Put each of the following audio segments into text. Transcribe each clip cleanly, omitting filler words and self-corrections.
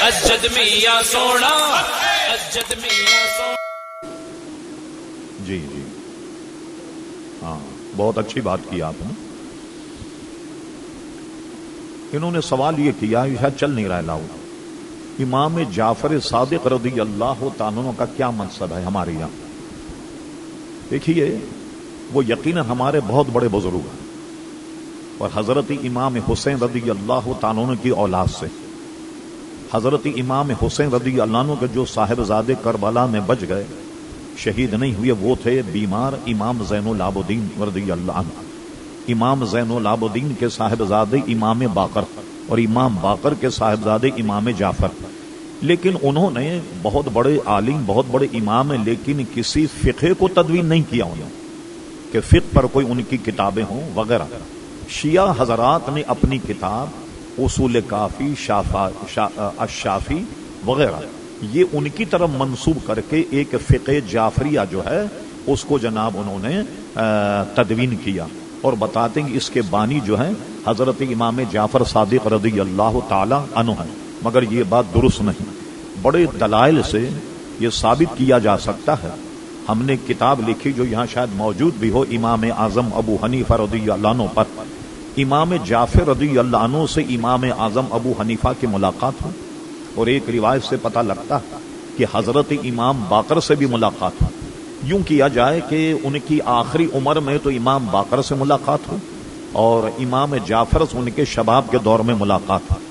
اسجد میاں سونا، اسجد میاں سونا۔ جی جی ہاں، بہت اچھی بات کی آپ نے۔ انہوں نے سوال یہ کیا، یہ شاید چل نہیں رہا لاؤ، امام جعفر صادق رضی اللہ تعالیٰ عنہ کا کیا منصب ہے ہمارے یہاں؟ دیکھیے، وہ یقیناً ہمارے بہت بڑے بزرگ ہیں، اور حضرت امام حسین رضی اللہ تعالیٰ عنہ کی اولاد سے حضرت امام حسین رضی اللہ عنہ کے جو صاحبزادے کربلا میں بچ گئے، شہید نہیں ہوئے، وہ تھے بیمار امام زین العابدین رضی اللہ عنہ۔ امام زین العابدین کے صاحبزادے امام باقر اور امام باقر کے صاحبزادے امام جعفر، لیکن انہوں نے بہت بڑے عالم، بہت بڑے امام ہیں، لیکن کسی فقہ کو تدوین نہیں کیا انہوں کہ فقہ پر کوئی ان کی کتابیں ہوں وغیرہ۔ شیعہ حضرات نے اپنی کتاب اصول کافی، الشافی وغیرہ یہ ان کی طرف منسوب کر کے ایک فقہ جعفریہ جو ہے اس کو جناب انہوں نے تدوین کیا، اور بتاتے ہیں کہ اس کے بانی جو ہیں حضرت امام جعفر صادق رضی اللہ تعالی عنہ ہیں، مگر یہ بات درست نہیں۔ بڑے دلائل سے یہ ثابت کیا جا سکتا ہے۔ ہم نے کتاب لکھی جو یہاں شاید موجود بھی ہو، امام اعظم ابو حنیفہ رضی اللہ عنہ پر۔ امام جعفر رضی اللہ عنہ سے امام اعظم ابو حنیفہ کی ملاقات ہوئی، اور ایک روایت سے پتہ لگتا کہ حضرت امام باقر سے بھی ملاقات ہوئی۔ یوں کیا جائے کہ ان کی آخری عمر میں تو امام باقر سے ملاقات ہوئی، اور امام جعفر سے ان کے شباب کے دور میں ملاقات ہوئی۔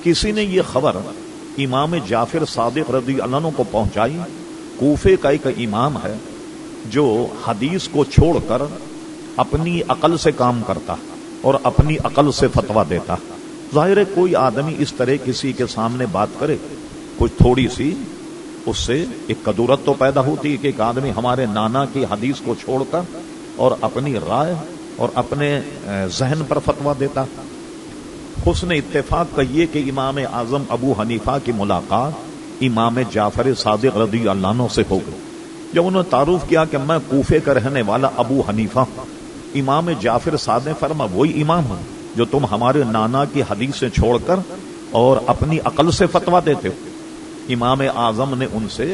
کسی نے یہ خبر امام جعفر صادق رضی اللہ عنہ کو پہنچائی۔ کوفے کا ایک امام ہے جو حدیث کو چھوڑ کر اپنی عقل سے کام کرتا اور اپنی عقل سے فتویٰ دیتا۔ ظاہر ہے کوئی آدمی اس طرح کسی کے سامنے بات کرے، کچھ تھوڑی سی اس سے ایک قدورت تو پیدا ہوتی ہے کہ ایک آدمی ہمارے نانا کی حدیث کو چھوڑ کر اور اپنی رائے اور اپنے ذہن پر فتویٰ دیتا۔ حسن اتفاق کا یہ کہ امام اعظم ابو حنیفہ کی ملاقات امام جعفر صادق رضی اللہ عنہ سے ہو گئی۔ جب انہوں نے تعارف کیا کہ میں کوفے کا رہنے والا ابو حنیفہ، امام جعفر صادق فرما وہی امام ہوں جو تم ہمارے نانا کی حدیث سے چھوڑ کر اور اپنی عقل سے فتویٰ دیتے ہو۔ امام اعظم نے ان سے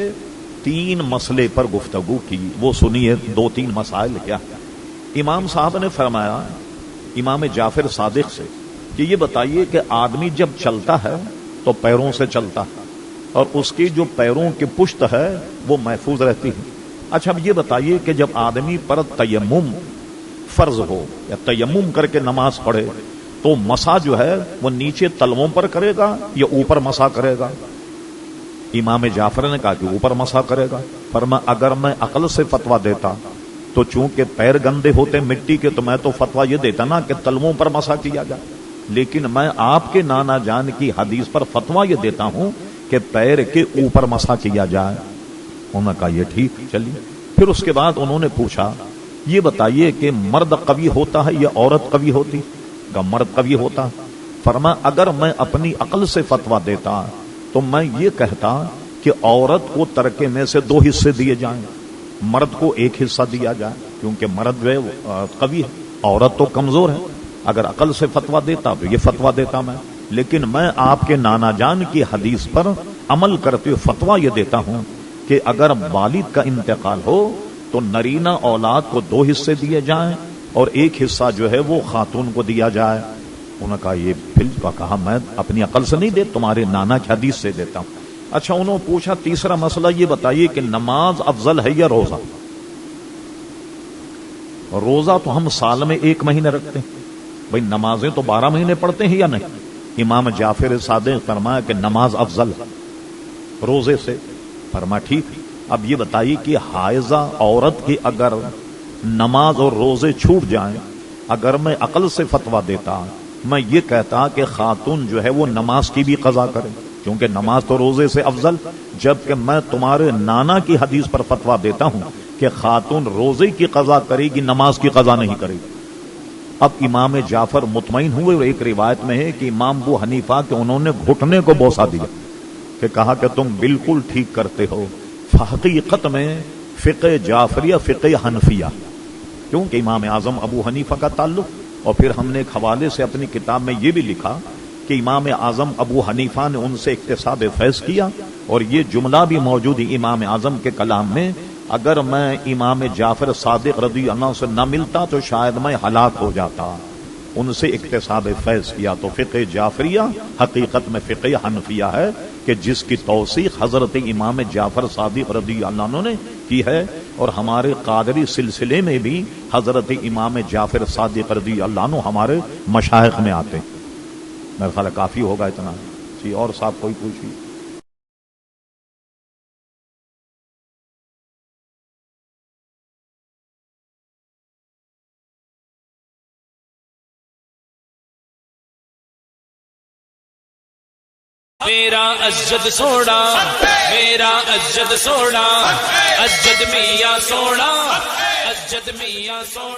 3 مسئلے پر گفتگو کی، وہ سنیے 2-3 مسائل کیا۔ امام صاحب نے فرمایا امام جعفر صادق سے کہ یہ بتائیے کہ آدمی جب چلتا ہے تو پیروں سے چلتا ہے، اور اس کی جو پیروں کی پشت ہے وہ محفوظ رہتی ہے۔ اچھا اب یہ بتائیے کہ جب آدمی پر تیمم فرض ہو یا تیمم کر کے نماز پڑھے تو مسح جو ہے وہ نیچے تلووں پر کرے گا یا اوپر مسح کرے گا؟ امام جعفر نے کہا کہ اوپر مسح کرے گا۔ فرما اگر میں عقل سے فتویٰ دیتا تو چونکہ پیر گندے ہوتے مٹی کے تو میں تو فتویٰ یہ دیتا نا کہ تلووں پر مسح کیا جائے، لیکن میں آپ کے نانا جان کی حدیث پر فتویٰ یہ دیتا ہوں کہ پیر کے اوپر مسح کیا جائے۔ انہوں نے کہا یہ ٹھیک، چلیے۔ پھر اس کے بعد انہوں نے پوچھا یہ بتائیے کہ مرد قوی ہوتا ہے یا عورت قوی ہوتی؟ کہ مرد قوی ہوتا۔ فرما اگر میں اپنی عقل سے فتویٰ دیتا تو میں یہ کہتا کہ عورت کو ترکے میں سے 2 حصے دیے جائیں، مرد کو 1 حصہ دیا جائے، کیونکہ مرد جو ہے قوی ہے، عورت تو کمزور ہے۔ اگر عقل سے فتویٰ دیتا تو یہ فتویٰ دیتا میں، لیکن میں آپ کے نانا جان کی حدیث پر عمل کرتے ہوئے فتویٰ یہ دیتا ہوں کہ اگر والد کا انتقال ہو تو نرینہ اولاد کو 2 حصے دیے جائیں اور 1 حصہ جو ہے وہ خاتون کو دیا جائے۔ انہوں نے کہا یہ پھر کہا میں اپنی عقل سے نہیں دے، تمہارے نانا کی حدیث سے دیتا ہوں۔ اچھا انہوں نے پوچھا تیسرا مسئلہ یہ بتائیے کہ نماز افضل ہے یا روزہ؟ روزہ تو ہم سال میں 1 مہینے رکھتے ہیں، بھئی نمازیں تو 12 مہینے پڑھتے ہیں یا نہیں؟ امام جعفر صادق فرمایا کہ نماز افضل ہے روزے سے۔ فرمایا ٹھیک، اب یہ بتائیے کہ حائضہ عورت کی اگر نماز اور روزے چھوٹ جائیں، اگر میں عقل سے فتویٰ دیتا میں یہ کہتا کہ خاتون جو ہے وہ نماز کی بھی قضا کرے، کیونکہ نماز تو روزے سے افضل، جبکہ میں تمہارے نانا کی حدیث پر فتویٰ دیتا ہوں کہ خاتون روزے کی قضا کرے گی، نماز کی قضا نہیں کرے گی۔ اب امام جعفر مطمئن ہوئے، اور ایک روایت میں ہے کہ امام ابو حنیفہ کہ انہوں نے گھٹنے کو بوسہ دیا کہ کہا کہ تم بالکل ٹھیک کرتے ہو۔ حقیقت میں فقہ جعفریہ فقہ حنفیہ، کیونکہ امام اعظم ابو حنیفہ کا تعلق، اور پھر ہم نے ایک حوالے سے اپنی کتاب میں یہ بھی لکھا کہ امام اعظم ابو حنیفہ نے ان سے اکتساب فیض کیا، اور یہ جملہ بھی موجود ہے امام اعظم کے کلام میں، اگر میں امام جعفر صادق رضی اللہ عنہ سے نہ ملتا تو شاید میں ہلاک ہو جاتا۔ ان سے اکتساب فیض کیا۔ تو فقہ جعفریہ حقیقت میں فقہ حنفیہ ہے کہ جس کی توثیق حضرت امام جعفر صادق رضی اللہ عنہ نے کی ہے، اور ہمارے قادری سلسلے میں بھی حضرت امام جعفر صادق رضی اللہ عنہ ہمارے مشائخ میں آتے ہیں۔ میرا خیال ہے کافی ہوگا اتنا، جی اور صاحب کوئی پوچھیے۔ میرا اسجد سونا، میرا اسجد سونا، اسجد میاں سونا، اسجد میاں سونا۔